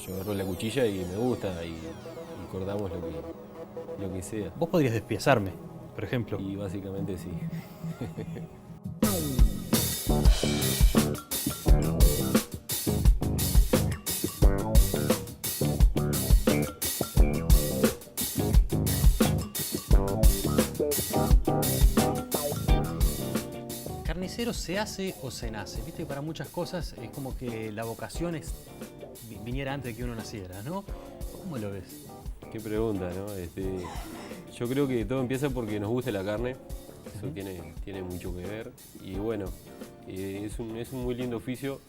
Yo agarro la cuchilla y me gusta y cortamos lo que sea. Vos podrías despiezarme, por ejemplo. Y básicamente sí. ¿Carnicero se hace o se nace? Viste que para muchas cosas es como que la vocación viniera antes de que uno naciera, ¿no? ¿Cómo lo ves? Qué pregunta, ¿no? Yo creo que todo empieza porque nos gusta la carne. Eso tiene mucho que ver. Y bueno, es un muy lindo oficio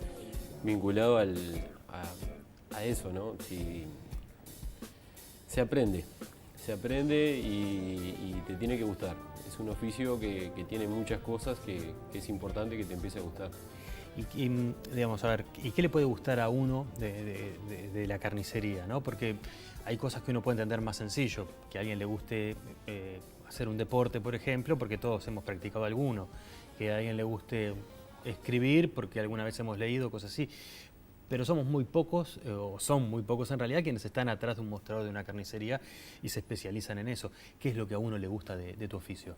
vinculado a eso, ¿no? Se aprende y te tiene que gustar. Es un oficio que tiene muchas cosas que es importante que te empiece a gustar. Digamos, a ver, ¿y qué le puede gustar a uno de la carnicería, ¿no? Porque hay cosas que uno puede entender más sencillo, que a alguien le guste hacer un deporte, por ejemplo, porque todos hemos practicado alguno, que a alguien le guste escribir, porque alguna vez hemos leído, cosas así. Pero somos muy pocos, o son muy pocos en realidad, quienes están atrás de un mostrador de una carnicería y se especializan en eso. ¿Qué es lo que a uno le gusta de tu oficio?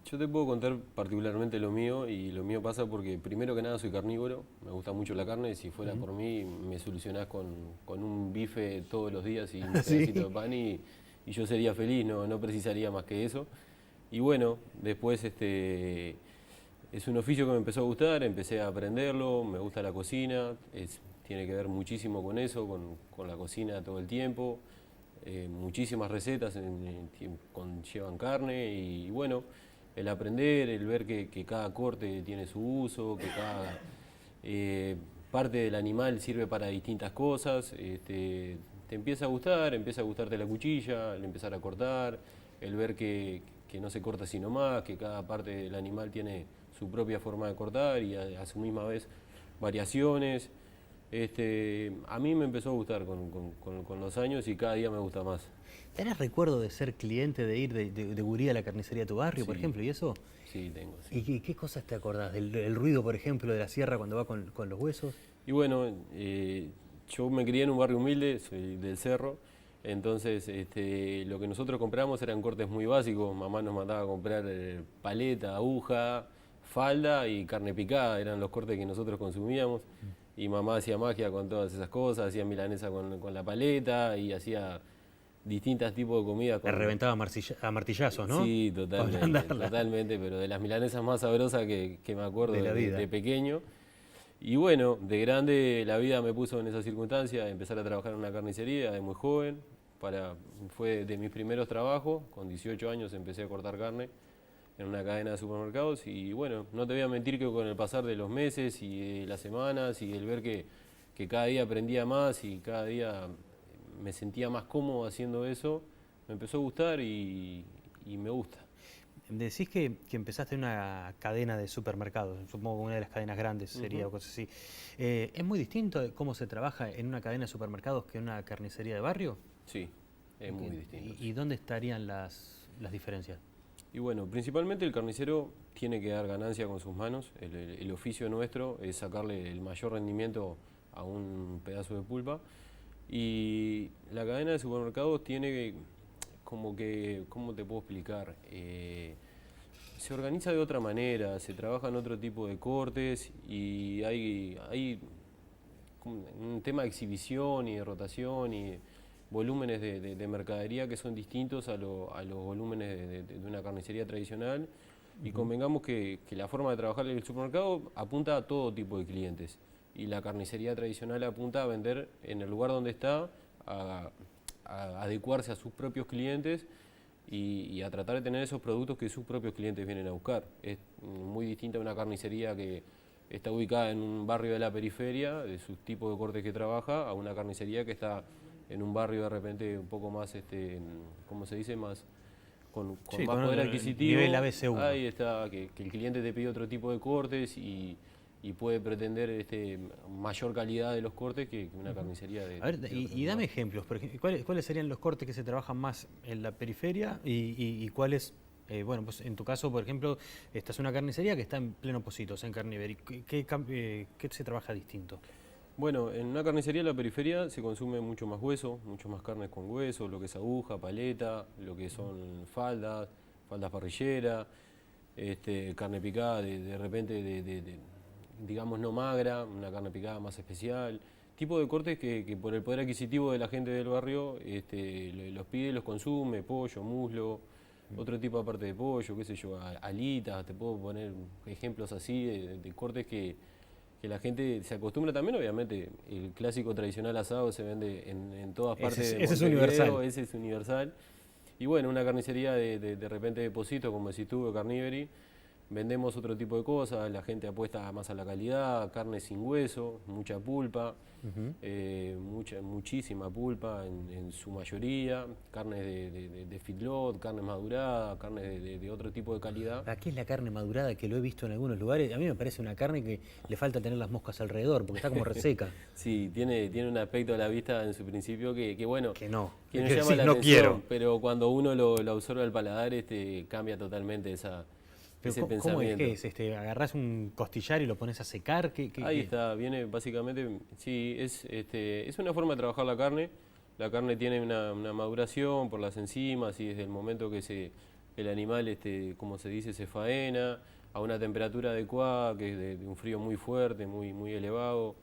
Yo te puedo contar particularmente lo mío, y lo mío pasa porque primero que nada soy carnívoro, me gusta mucho la carne. Si fuera por mí me solucionás con un bife todos los días y un pedacito de pan y yo sería feliz, no precisaría más que eso. Y bueno, después es un oficio que me empezó a gustar, empecé a aprenderlo, me gusta la cocina, tiene que ver muchísimo con eso, con la cocina todo el tiempo. Muchísimas recetas llevan carne y bueno, el aprender, el ver que cada corte tiene su uso, que cada parte del animal sirve para distintas cosas. Te empieza a gustarte la cuchilla, el empezar a cortar, el ver que no se corta sino más, que cada parte del animal tiene su propia forma de cortar y a su misma vez variaciones. A mí me empezó a gustar con los años y cada día me gusta más. ¿Tenés recuerdo de ser cliente, de ir de guría a la carnicería de tu barrio, por Sí, ejemplo, y eso? sí, tengo, sí. ¿Y qué cosas te acordás? ¿Del ruido, por ejemplo, de la sierra cuando va con los huesos? Y bueno, yo me crié en un barrio humilde, soy del Cerro, entonces lo que nosotros compramos eran cortes muy básicos. Mamá nos mandaba a comprar paleta, aguja, falda y carne picada, eran los cortes que nosotros consumíamos. Y mamá hacía magia con todas esas cosas, hacía milanesa con la paleta y hacía distintos tipos de comida. Te reventaba a martillazos, ¿no? Sí, Para ablandarla. totalmente, pero de las milanesas más sabrosas que me acuerdo De la vida. de pequeño. Y bueno, de grande la vida me puso en esa circunstancia, de empezar a trabajar en una carnicería de muy joven. Fue de mis primeros trabajos, con 18 años empecé a cortar carne en una cadena de supermercados. Y bueno, no te voy a mentir que con el pasar de los meses y de las semanas y el ver que cada día aprendía más y cada día me sentía más cómodo haciendo eso, me empezó a gustar y me gusta. Decís que empezaste en una cadena de supermercados, supongo que una de las cadenas grandes sería o cosas así. ¿Es muy distinto de cómo se trabaja en una cadena de supermercados que en una carnicería de barrio? Sí, es muy distinto. ¿Y dónde estarían las diferencias? Y bueno, principalmente el carnicero tiene que dar ganancia con sus manos. El oficio nuestro es sacarle el mayor rendimiento a un pedazo de pulpa. Y la cadena de supermercados tiene como que, ¿cómo te puedo explicar? Se organiza de otra manera, se trabajan otro tipo de cortes y hay como un tema de exhibición y de rotación y volúmenes de mercadería que son distintos a los volúmenes de una carnicería tradicional. Y convengamos que la forma de trabajar en el supermercado apunta a todo tipo de clientes. Y la carnicería tradicional apunta a vender en el lugar donde está, a adecuarse a sus propios clientes y a tratar de tener esos productos que sus propios clientes vienen a buscar. Es muy distinta a una carnicería que está ubicada en un barrio de la periferia, de sus tipos de cortes que trabaja, a una carnicería que está en un barrio de repente un poco más, ¿cómo se dice? Más con Sí, más con poder el adquisitivo. nivel ABC1. Ahí está, que el cliente te pide otro tipo de cortes y puede pretender mayor calidad de los cortes que una carnicería de A ver, otro y dame lugar. ejemplos. ¿Cuáles serían los cortes que se trabajan más en la periferia y cuáles, bueno, pues en tu caso, por ejemplo, esta es una carnicería que está en pleno Positos, en Carniver. ¿Qué se trabaja distinto? Bueno, en una carnicería de la periferia se consume mucho más hueso, mucho más carnes con hueso, lo que es aguja, paleta, lo que son faldas parrilleras, carne picada de repente digamos no magra, una carne picada más especial, tipo de cortes que por el poder adquisitivo de la gente del barrio los pide, los consume, pollo, muslo, otro tipo aparte de pollo, qué sé yo, alitas, te puedo poner ejemplos así de cortes que la gente se acostumbra también. Obviamente el clásico tradicional asado se vende en todas partes de Ese es Montevideo, universal. ese es universal. Y bueno, una carnicería de repente de Pocito, como decís tú, de Carniveri, vendemos otro tipo de cosas, la gente apuesta más a la calidad, carne sin hueso, mucha pulpa, muchísima pulpa en su mayoría, carnes de feedlot, carnes maduradas, carnes de otro tipo de calidad. Aquí es la carne madurada que lo he visto en algunos lugares. A mí me parece una carne que le falta tener las moscas alrededor porque está como reseca. Sí, tiene un aspecto a la vista en su principio que bueno, Que no. que nos Que llama sí, la no atención, quiero. pero cuando uno lo absorbe al paladar, cambia totalmente ese Pero ¿cómo es pensamiento. que es? ¿Agarrás un costillar y lo pones a secar? Ahí está, viene básicamente, sí, es una forma de trabajar la carne. La carne tiene una maduración por las enzimas y desde el momento que el animal, como se dice, se faena a una temperatura adecuada, que es de un frío muy fuerte, muy elevado,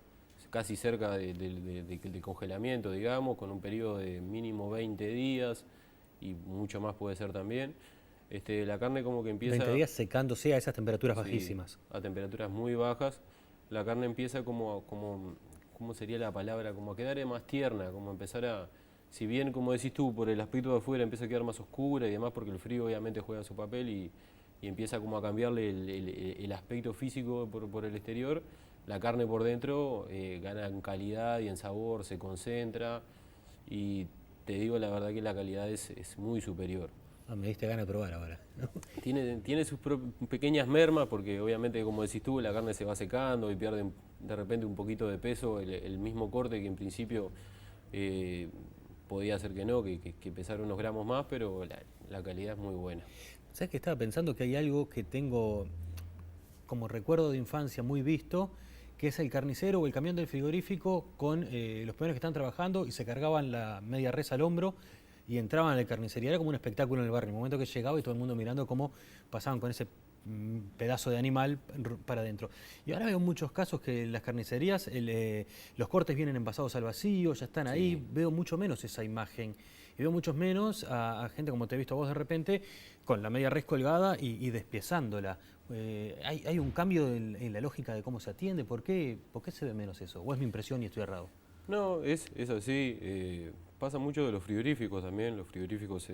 casi cerca de congelamiento, digamos, con un periodo de mínimo 20 días y mucho más puede ser también. La carne como que empieza... 20 días secándose a esas temperaturas Sí, bajísimas. a temperaturas muy bajas, la carne empieza ¿cómo sería la palabra? Como a quedar más tierna, como empezar si bien como decís tú, por el aspecto de afuera empieza a quedar más oscura y demás, porque el frío obviamente juega su papel y empieza como a cambiarle el aspecto físico por el exterior, la carne por dentro gana en calidad y en sabor, se concentra y te digo la verdad que la calidad es muy superior. Ah, me diste ganas de probar ahora. Tiene sus pequeñas mermas porque obviamente como decís tú la carne se va secando y pierde de repente un poquito de peso el mismo corte que en principio podía ser que no, que pesara unos gramos más, pero la calidad es muy buena. ¿Sabes que estaba pensando que hay algo que tengo como recuerdo de infancia muy visto, que es el carnicero o el camión del frigorífico con los peones que están trabajando y se cargaban la media res al hombro y entraban a la carnicería? Era como un espectáculo en el barrio, en el momento que llegaba y todo el mundo mirando cómo pasaban con ese pedazo de animal para adentro. Y ahora veo muchos casos que en las carnicerías los cortes vienen envasados al vacío, ya están ahí, Sí. veo mucho menos esa imagen. Y veo muchos menos a gente como te he visto a vos de repente, con la media res colgada y despiezándola. ¿Hay un cambio en la lógica de cómo se atiende? ¿Por qué se ve menos eso? ¿O es mi impresión y estoy errado? No, es así. Pasa mucho de los frigoríficos también. Los frigoríficos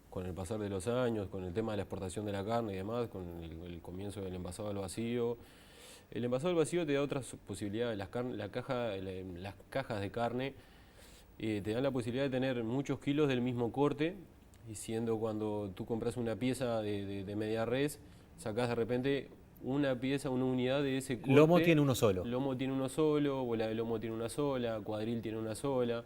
con el pasar de los años, con el tema de la exportación de la carne y demás, con el comienzo del envasado al vacío. El envasado al vacío te da otras posibilidades. Las cajas de carne te dan la posibilidad de tener muchos kilos del mismo corte, y siendo cuando tú compras una pieza de media res, sacás de repente una pieza, una unidad de ese corte. Lomo tiene uno solo. Lomo tiene uno solo, bola de lomo tiene una sola, cuadril tiene una sola,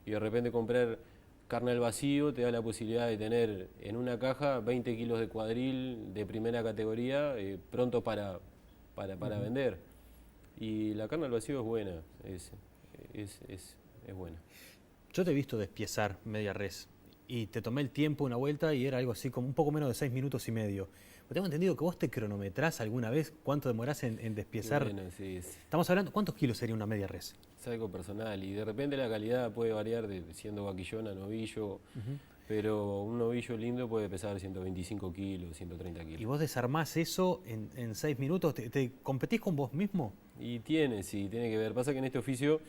y de repente comprar carne al vacío te da la posibilidad de tener en una caja 20 kilos de cuadril de primera categoría pronto para vender. Y la carne al vacío es buena, es buena. Yo te he visto despiezar media res y te tomé el tiempo una vuelta y era algo así como un poco menos de 6 minutos y medio. Pero tengo entendido que vos te cronometrás alguna vez cuánto demorás en despiezar. Bueno, sí, Estamos hablando, ¿cuántos kilos sería una media res? es algo personal y de repente la calidad puede variar siendo vaquillón a novillo, pero un novillo lindo puede pesar 125 kilos, 130 kilos. ¿Y vos desarmás eso en 6 minutos? ¿Te competís con vos mismo? Y tiene que ver. Pasa que en este oficio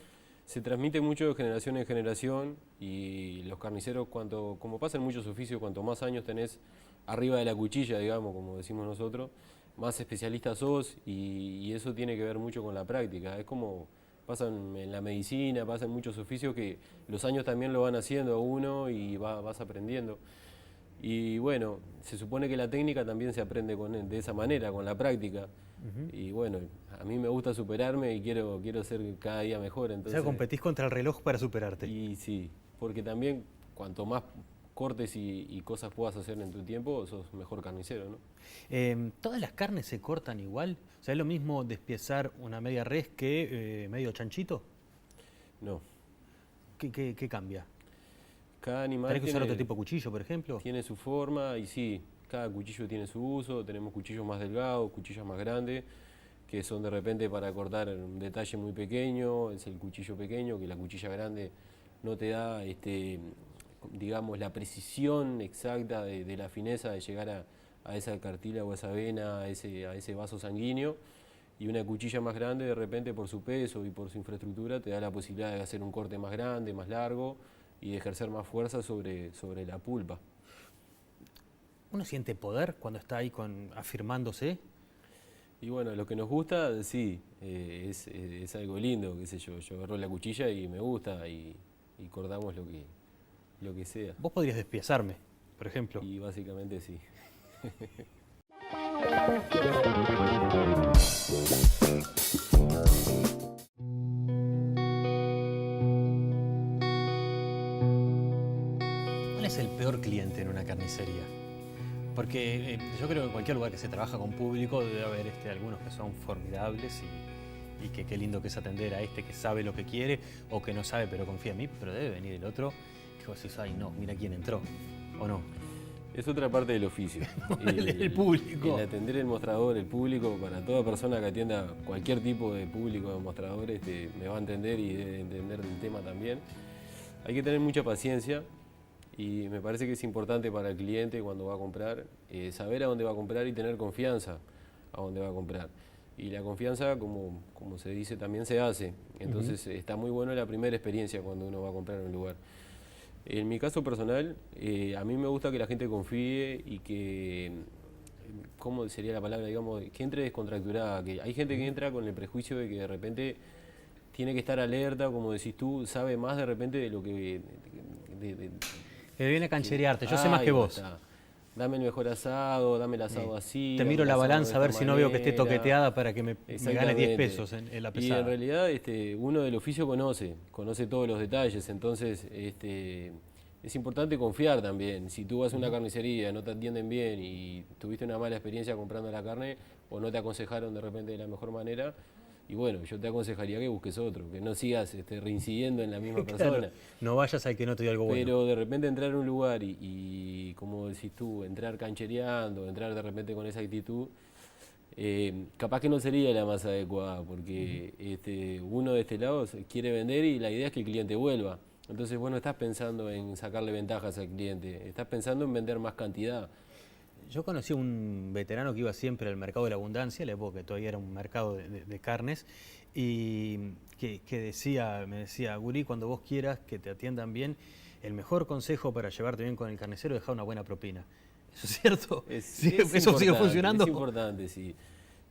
se transmite mucho de generación en generación y los carniceros, como pasa en muchos oficios, cuanto más años tenés arriba de la cuchilla, digamos, como decimos nosotros, más especialista sos y eso tiene que ver mucho con la práctica. Es como pasa en la medicina, pasa en muchos oficios que los años también lo van haciendo a uno y vas aprendiendo. Y bueno, se supone que la técnica también se aprende de esa manera, con la práctica. Y bueno, a mí me gusta superarme y quiero ser cada día mejor. O Entonces, sea, competís contra el reloj para superarte. y sí, porque también cuanto más cortes y cosas puedas hacer en tu tiempo, sos mejor carnicero, ¿no? ¿Todas las carnes se cortan igual? O sea, ¿es lo mismo despiezar una media res que medio chanchito? No. ¿Qué cambia? Cada animal ¿Tenés que usar otro tipo de cuchillo, por ejemplo? tiene su forma y sí, cada cuchillo tiene su uso. Tenemos cuchillos más delgados, cuchillos más grandes, que son de repente para cortar un detalle muy pequeño, es el cuchillo pequeño, que la cuchilla grande no te da, digamos, la precisión exacta de la fineza de llegar a esa cartílago, a esa vena, a ese vaso sanguíneo. Y una cuchilla más grande, de repente, por su peso y por su infraestructura, te da la posibilidad de hacer un corte más grande, más largo y de ejercer más fuerza sobre la pulpa. ¿Uno siente poder cuando está ahí afirmándose? Y bueno, lo que nos gusta, sí, es algo lindo, qué sé yo. Yo agarro la cuchilla y me gusta y cortamos lo que sea. Vos podrías despiezarme, por ejemplo. Y básicamente sí. ¿Cuál es el peor cliente en una carnicería? Porque yo creo que en cualquier lugar que se trabaja con público debe haber algunos que son formidables y que qué lindo que es atender a este que sabe lo que quiere o que no sabe pero confía en mí, pero debe venir el otro que vos decís, ay no, mira quién entró, ¿o no? Es otra parte del oficio. El público. El atender el mostrador, el público, para toda persona que atienda cualquier tipo de público de mostradores, me va a entender y debe entender del tema también. Hay que tener mucha paciencia y me parece que es importante para el cliente cuando va a comprar, saber a dónde va a comprar y tener confianza a dónde va a comprar. Y la confianza, como se dice, también se hace. Entonces está muy bueno la primera experiencia cuando uno va a comprar en un lugar. En mi caso personal, a mí me gusta que la gente confíe y que, ¿cómo sería la palabra? Digamos, que entre descontracturada. Que hay gente que entra con el prejuicio de que de repente tiene que estar alerta, como decís tú, sabe más de repente de lo que... Que viene a cancherearte, yo sé más que vos. Está. Dame el mejor asado, dame el asado así. Te miro la balanza a ver si no veo que esté manera. toqueteada para que me gane 10 pesos en la pesada. Y en realidad uno del oficio conoce todos los detalles, entonces es importante confiar también. Si tú vas a una carnicería, no te atienden bien y tuviste una mala experiencia comprando la carne o no te aconsejaron de repente de la mejor manera, y bueno, yo te aconsejaría que busques otro, que no sigas reincidiendo en la misma persona. Claro, no vayas al que no te dio algo bueno. Pero de repente entrar a un lugar y como decís tú, entrar canchereando, entrar de repente con esa actitud, capaz que no sería la más adecuada, porque uno de este lado quiere vender y la idea es que el cliente vuelva. Entonces vos no estás pensando en sacarle ventajas al cliente, estás pensando en vender más cantidad. Yo conocí a un veterano que iba siempre al mercado de la abundancia, en la época que todavía era un mercado de carnes, y que me decía, Gurí, cuando vos quieras que te atiendan bien, el mejor consejo para llevarte bien con el carnicero es dejar una buena propina. ¿Eso es cierto? ¿Eso sigue funcionando? Es importante, sí.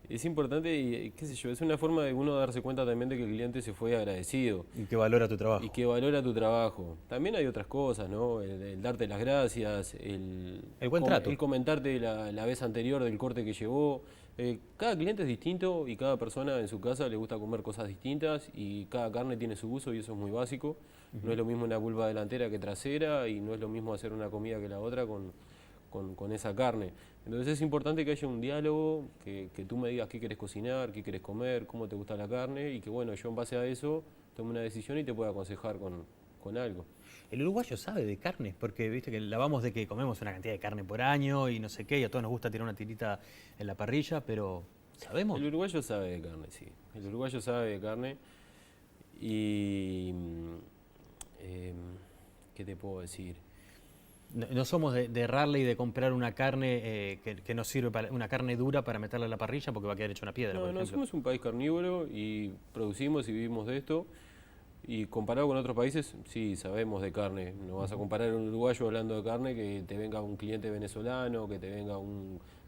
Es importante y, qué sé yo, es una forma de uno darse cuenta también de que el cliente se fue agradecido. Y que valora tu trabajo. Y que valora tu trabajo. También hay otras cosas, ¿no? El darte las gracias, el buen trato. El comentarte la vez anterior del corte que llevó. Cada cliente es distinto y cada persona en su casa le gusta comer cosas distintas y cada carne tiene su uso y eso es muy básico. No es lo mismo una pulpa delantera que trasera y no es lo mismo hacer una comida que la otra con esa carne. Entonces es importante que haya un diálogo, que tú me digas qué querés cocinar, qué querés comer, cómo te gusta la carne y que bueno, yo en base a eso tome una decisión y te pueda aconsejar con algo. El uruguayo sabe de carnes, porque viste que hablamos de que comemos una cantidad de carne por año y no sé qué, y a todos nos gusta tirar una tirita en la parrilla, pero ¿sabemos? El uruguayo sabe de carne, sí. El uruguayo sabe de carne y... ¿qué te puedo decir? No somos de errarle y de comprar una carne que nos sirve para una carne dura para meterla en la parrilla porque va a quedar hecha una piedra, por ejemplo. No, somos un país carnívoro y producimos y vivimos de esto. Y comparado con otros países, sí, sabemos de carne. No vas a comparar a un uruguayo hablando de carne que te venga un cliente venezolano, que te venga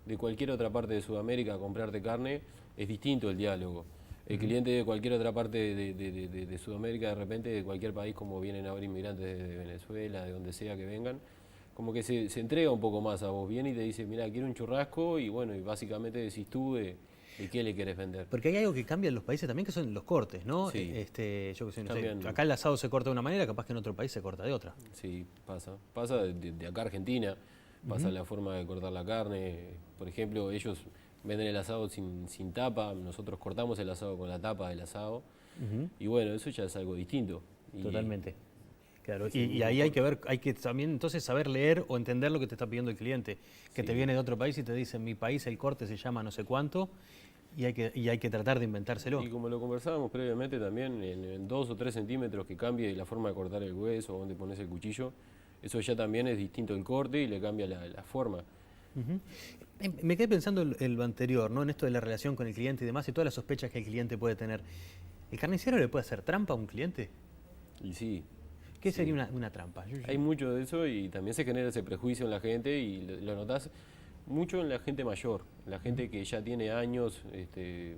de cualquier otra parte de Sudamérica a comprarte carne. Es distinto el diálogo. El cliente de cualquier otra parte de Sudamérica, de repente, de cualquier país, como vienen ahora inmigrantes de Venezuela, de donde sea que vengan, como que se entrega un poco más a vos. Viene y te dice, mira, quiero un churrasco y bueno, y básicamente decís tú ¿Y qué le querés vender? Porque hay algo que cambia en los países también, que son los cortes, ¿no? Sí. Yo que sé, no sé, Cambian. acá el asado se corta de una manera, capaz que en otro país se corta de otra. Sí, pasa. Pasa de acá a Argentina, pasa la forma de cortar la carne. Por ejemplo, ellos venden el asado sin tapa, nosotros cortamos el asado con la tapa del asado. Y bueno, eso ya es algo distinto. Y Totalmente. Claro, Sí, y ahí hay que ver, hay que también entonces saber leer o entender lo que te está pidiendo el cliente, que te Sí. viene de otro país y te dice, en mi país el corte se llama no sé cuánto, y hay que tratar de inventárselo. Y como lo conversábamos previamente también, en 2 o 3 centímetros que cambie la forma de cortar el hueso o donde pones el cuchillo, eso ya también es distinto el corte y le cambia la forma. Ujú. Me quedé pensando en lo anterior, ¿no? En esto de la relación con el cliente y demás, y todas las sospechas que el cliente puede tener. ¿El carnicero le puede hacer trampa a un cliente? Y sí, ¿Qué sí. sería una trampa? Hay mucho de eso y también se genera ese prejuicio en la gente y lo notás mucho en la gente mayor, la gente que ya tiene años de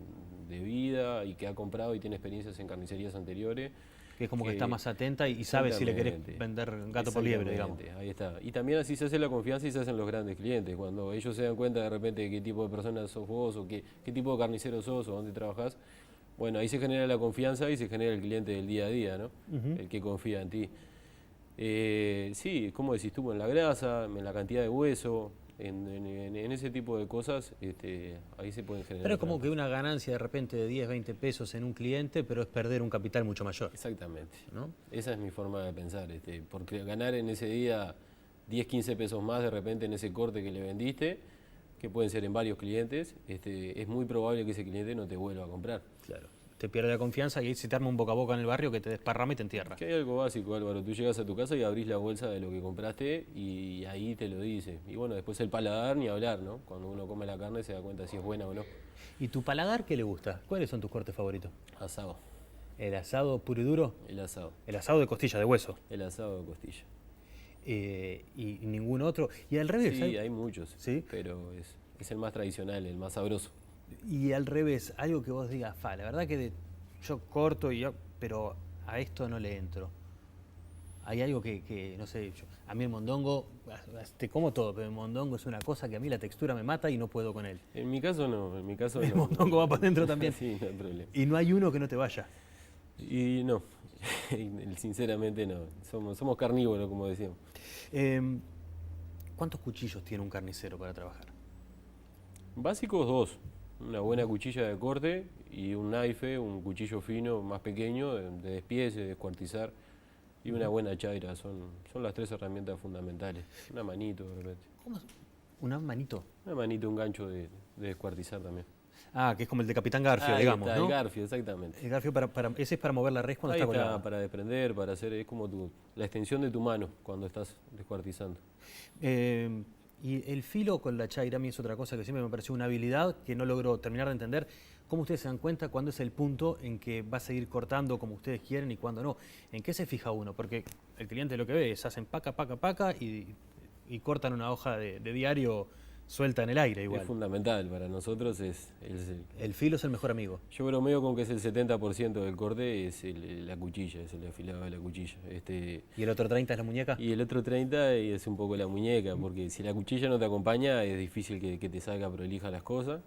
vida y que ha comprado y tiene experiencias en carnicerías anteriores. Que es como que está más atenta y sabe si le querés Exactamente. vender gato por liebre, digamos. Exactamente, ahí está. Y también así se hace la confianza y se hacen los grandes clientes. Cuando ellos se dan cuenta de repente de qué tipo de persona sos vos o qué tipo de carnicero sos o dónde trabajás, bueno, ahí se genera la confianza y se genera el cliente del día a día, ¿no? El que confía en ti. Sí, como decís tú, en la grasa, en la cantidad de hueso, en ese tipo de cosas, ahí se pueden generar Pero es como trampas. que una ganancia de repente de 10, 20 pesos en un cliente, pero es perder un capital mucho mayor, Exactamente. ¿no? Esa es mi forma de pensar, porque ganar en ese día 10, 15 pesos más de repente en ese corte que le vendiste, que pueden ser en varios clientes, es muy probable que ese cliente no te vuelva a comprar. Claro. Te pierde la confianza y ahí se te arma un boca a boca en el barrio que te desparrama y te entierra. Que hay algo básico, Álvaro, tú llegas a tu casa y abrís la bolsa de lo que compraste y ahí te lo dice. Y bueno, después el paladar ni hablar, ¿no? Cuando uno come la carne se da cuenta si es buena o no. ¿Y tu paladar qué le gusta? ¿Cuáles son tus cortes favoritos? Asado, ¿El asado puro y duro? el asado, El asado de costilla, de hueso. el asado de costilla. Y ningún otro. Y al revés, Sí, hay muchos, ¿Sí? pero es el más tradicional, el más sabroso. Y al revés, algo que vos digas, la verdad que yo corto, pero a esto no le entro. Hay algo que no sé, a mí el mondongo, te como todo, pero el mondongo es una cosa que a mí la textura me mata y no puedo con él. En mi caso no, en mi caso El no. mondongo va para adentro también. Sí, no hay problema. Y no hay uno que no te vaya. Y no, sinceramente no. Somos carnívoros, como decíamos. ¿Cuántos cuchillos tiene un carnicero para trabajar? Básicos 2. Una buena cuchilla de corte y un knife, un cuchillo fino más pequeño, de despiece, de descuartizar. Y una buena chaira, son las 3 herramientas fundamentales. Una manito, de repente. ¿Cómo? ¿Una manito? Una manito, un gancho de descuartizar también. Ah, que es como el de Capitán Garfio, Ahí digamos, está, ¿no? el garfio, exactamente. El Garfio ese es para mover la res cuando Ahí está está, colgada. para desprender, para hacer, es como la extensión de tu mano cuando estás descuartizando. Y el filo con la chaira a mí es otra cosa que siempre me pareció una habilidad que no logro terminar de entender. ¿Cómo ustedes se dan cuenta cuándo es el punto en que va a seguir cortando como ustedes quieren y cuándo no? ¿En qué se fija uno? Porque el cliente lo que ve es hacen paca, paca, paca y cortan una hoja de diario suelta en el aire igual. Es fundamental, para nosotros El filo es el mejor amigo. yo bromeo con que es el 70% del corte, es la cuchilla, es el afilado de la cuchilla. ¿Y el otro 30 es la muñeca? Y el otro 30 es un poco la muñeca, porque si la cuchilla no te acompaña es difícil que te salga prolija las cosas.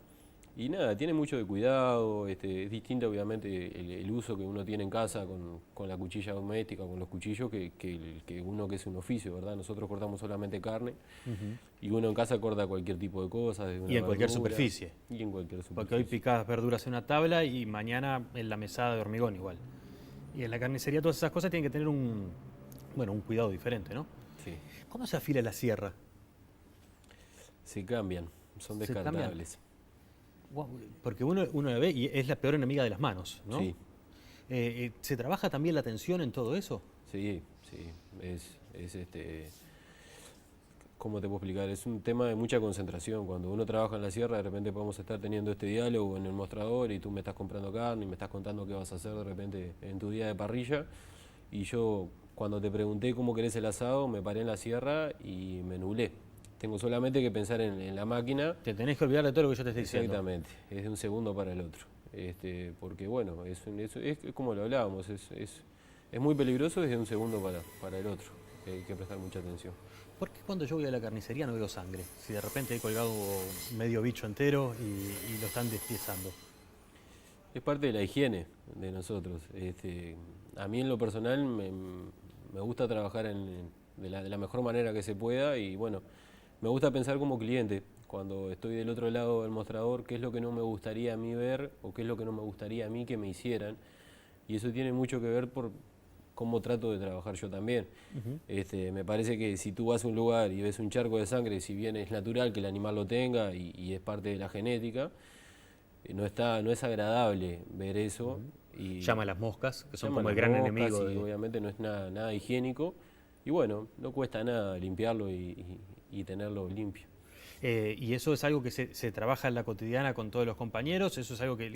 Y nada, tiene mucho de cuidado, es distinto obviamente el uso que uno tiene en casa con la cuchilla doméstica, con los cuchillos, que uno que es un oficio, ¿verdad? Nosotros cortamos solamente carne y uno en casa corta cualquier tipo de cosas. Desde una Y en cualquier verdura, superficie. Y en cualquier superficie. Porque hoy picás verduras en una tabla y mañana en la mesada de hormigón igual. Y en la carnicería todas esas cosas tienen que tener un cuidado diferente, ¿no? Sí, ¿Cómo se afila la sierra? se cambian, son ¿Se cambian? descartables. Porque uno la ve y es la peor enemiga de las manos, ¿no? Sí, ¿Se trabaja también la tensión en todo eso? sí, sí. ¿Cómo te puedo explicar? Es un tema de mucha concentración. Cuando uno trabaja en la sierra, de repente podemos estar teniendo este diálogo en el mostrador y tú me estás comprando carne y me estás contando qué vas a hacer de repente en tu día de parrilla. Y yo, cuando te pregunté cómo querés el asado, me paré en la sierra y me nublé. Tengo solamente que pensar en la máquina. Te tenés que olvidar de todo lo que yo te estoy diciendo. Exactamente, es de un segundo para el otro. Porque bueno, es como lo hablábamos, es muy peligroso desde un segundo para el otro. Hay que prestar mucha atención. ¿Por qué cuando yo voy a la carnicería no veo sangre? Si de repente he colgado medio bicho entero y lo están despiezando. Es parte de la higiene de nosotros. A mí en lo personal me gusta trabajar de la mejor manera que se pueda y bueno, me gusta pensar como cliente. Cuando estoy del otro lado del mostrador, qué es lo que no me gustaría a mí ver o qué es lo que no me gustaría a mí que me hicieran. Y eso tiene mucho que ver por cómo trato de trabajar yo también. Me parece que si tú vas a un lugar y ves un charco de sangre, si bien es natural que el animal lo tenga y es parte de la genética, no es agradable ver eso. Y llama a las moscas, que son llama como a el las gran moscas enemigo. y obviamente no es nada higiénico. Y bueno, no cuesta nada limpiarlo y tenerlo limpio. Y eso es algo que se trabaja en la cotidiana con todos los compañeros, eso es algo que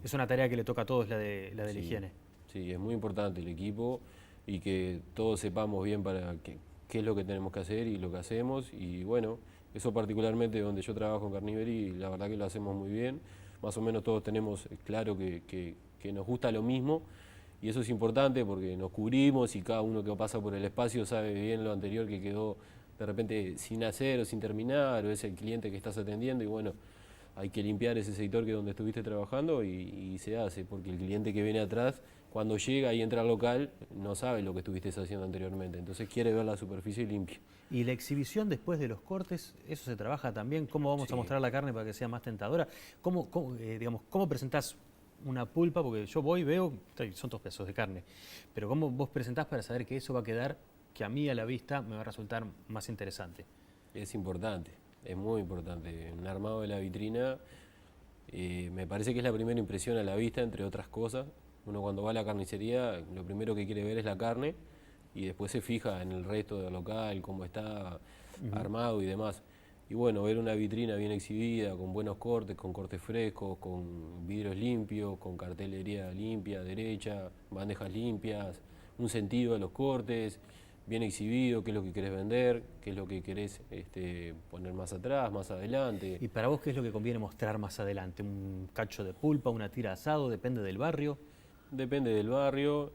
es una tarea que le toca a todos, la de la Sí, higiene. sí, es muy importante el equipo y que todos sepamos bien para qué es lo que tenemos que hacer y lo que hacemos. Y bueno, eso particularmente donde yo trabajo en Carniveri, la verdad que lo hacemos muy bien. Más o menos todos tenemos claro que nos gusta lo mismo y eso es importante porque nos cubrimos y cada uno que pasa por el espacio sabe bien lo anterior que quedó de repente sin hacer o sin terminar, o es el cliente que estás atendiendo y bueno, hay que limpiar ese sector que es donde estuviste trabajando y se hace, porque el cliente que viene atrás, cuando llega y entra al local, no sabe lo que estuviste haciendo anteriormente, entonces quiere ver la superficie limpia. Y la exhibición después de los cortes, eso se trabaja también. ¿Cómo vamos a mostrar la carne para que sea más tentadora? ¿Cómo presentás una pulpa? Porque yo voy, veo, son 2 pedazos de carne, pero ¿cómo vos presentás para saber que eso va a quedar, que a mí a la vista me va a resultar más interesante? Es importante, es muy importante. Un armado de la vitrina me parece que es la primera impresión a la vista, entre otras cosas. Uno cuando va a la carnicería, lo primero que quiere ver es la carne y después se fija en el resto del local, cómo está armado y demás. Y bueno, ver una vitrina bien exhibida, con buenos cortes, con cortes frescos, con vidrios limpios, con cartelería limpia, derecha, bandejas limpias, un sentido de los cortes, bien exhibido, qué es lo que querés vender, qué es lo que querés poner más atrás, más adelante. ¿Y para vos qué es lo que conviene mostrar más adelante? ¿Un cacho de pulpa, una tira de asado? ¿Depende del barrio? Depende del barrio,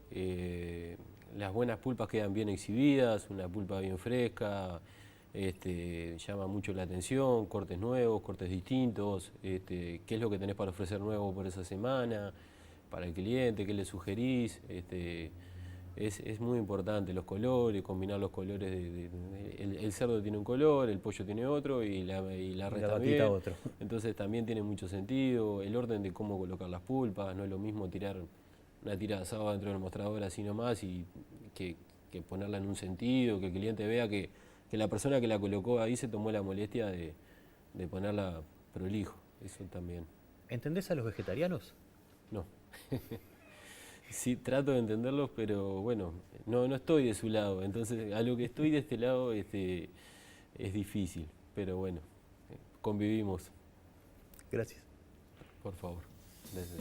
las buenas pulpas quedan bien exhibidas, una pulpa bien fresca, llama mucho la atención, cortes nuevos, cortes distintos, qué es lo que tenés para ofrecer nuevo por esa semana, para el cliente, qué le sugerís. Es muy importante los colores, combinar los colores. El cerdo tiene un color, el pollo tiene otro y la res también. Otro. Entonces también tiene mucho sentido. El orden de cómo colocar las pulpas, no es lo mismo tirar una tira de asado dentro del mostrador así nomás y que ponerla en un sentido, que el cliente vea que la persona que la colocó ahí se tomó la molestia de ponerla prolijo. Eso también. ¿Entendés a los vegetarianos? No. Sí, trato de entenderlos, pero bueno, no estoy de su lado, entonces a lo que estoy de este lado es difícil, pero bueno, convivimos. Gracias. Por favor. Gracias.